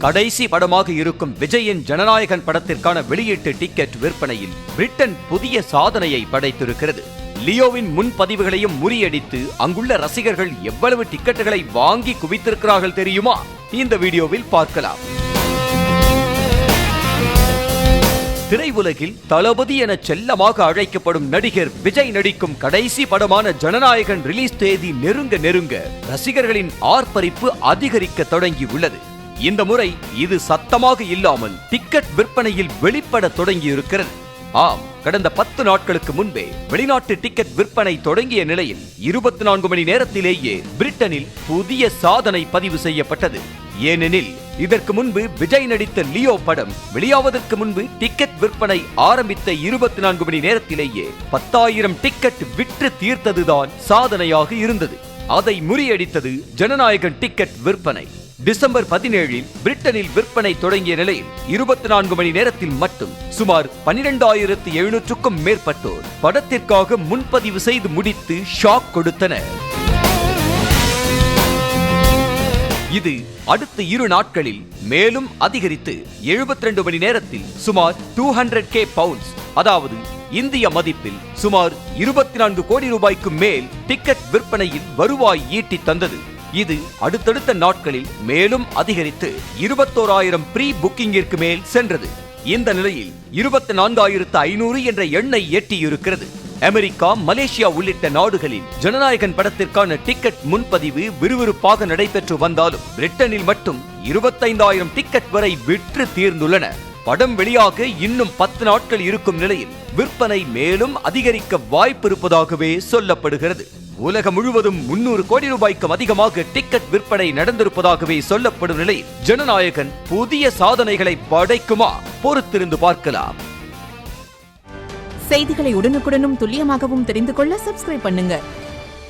கடைசி படமாக இருக்கும் விஜயின் ஜனநாயகன் படத்திற்கான வெளியீட்டு டிக்கெட் விற்பனையில் பிரிட்டன் புதிய சாதனையை படைத்திருக்கிறது. லியோவின் முன்பதிவுகளையும் முறியடித்து அங்குள்ள ரசிகர்கள் எவ்வளவு டிக்கெட்டுகளை வாங்கி குவித்திருக்கிறார்கள் தெரியுமா? இந்த வீடியோவில் பார்க்கலாம். திரையுலகில் தளபதி என செல்லமாக அழைக்கப்படும் நடிகர் விஜய் நடிக்கும் கடைசி படமான ஜனநாயகன் ரிலீஸ் தேதி நெருங்க ரசிகர்களின் ஆர்ப்பரிப்பு அதிகரிக்க தொடங்கியுள்ளது. இந்த முறை இது சத்தமாக இல்லாமல் டிக்கெட் விற்பனையில் வெளிப்பட தொடங்கி இருக்கிறது. ஆம், கடந்த 10 நாட்களுக்கு முன்பே வெளிநாட்டு டிக்கெட் விற்பனை தொடங்கிய நிலையில் 24 மணி நேரத்திலேயே பிரிட்டனில் புதிய சாதனை பதிவு செய்யப்பட்டது. ஏனெனில் இதற்கு முன்பு விஜய் நடித்த லியோ படம் வெளியாவதற்கு முன்பு டிக்கெட் விற்பனை ஆரம்பித்த 24 மணி நேரத்திலேயே 10,000 டிக்கெட் விற்று தீர்த்ததுதான் சாதனையாக இருந்தது. அதை முறியடித்தது ஜனநாயகன் டிக்கெட் விற்பனை. டிசம்பர் 17 பிரிட்டனில் விற்பனை தொடங்கிய நிலையில் 24 மணி நேரத்தில் மட்டும் சுமார் 12,700க்கும் மேற்பட்டோர் படத்திற்காக முன்பதிவு செய்து முடித்து ஷாக் கொடுத்தனர். இது அடுத்த 2 நாட்களில் மேலும் அதிகரித்து 72 மணி நேரத்தில் சுமார் 200K பவுண்ட்ஸ், அதாவது இந்திய மதிப்பில் சுமார் 24 கோடி ரூபாய்க்கு மேல் டிக்கெட் விற்பனையில் வருவாய் ஈட்டி தந்தது. இது அடுத்தடுத்த நாட்களில் மேலும் அதிகரித்து 21,000 ப்ரீ புக்கிங்கிற்கு மேல் சென்றது. இந்த நிலையில் 24,500 என்ற எண்ணை எட்டியிருக்கிறது. அமெரிக்கா, மலேசியா உள்ளிட்ட நாடுகளில் ஜனநாயகன் படத்திற்கான டிக்கெட் முன்பதிவு விறுவிறுப்பாக நடைபெற்று வந்தாலும் பிரிட்டனில் மட்டும் 25,000 டிக்கெட் வரை விற்று தீர்ந்துள்ளன. படம் வெளியாக இன்னும் 10 நாட்கள் இருக்கும் நிலையில் விற்பனை மேலும் அதிகரிக்க வாய்ப்பிருப்பதாகவே சொல்லப்படுகிறது. உலகம் முழுவதும் 300 கோடி ரூபாய்க்கும் அதிகமாக டிக்கெட் விற்பனை நடந்திருப்பதாகவே சொல்லப்படும் நிலையில் ஜனநாயகன் புதிய சாதனைகளை படைக்குமா? பொறுத்திருந்து பார்க்கலாம். செய்திகளை உடனுக்குடனும் துல்லியமாகவும் தெரிந்து கொள்ள சப்ஸ்கிரைப் பண்ணுங்க.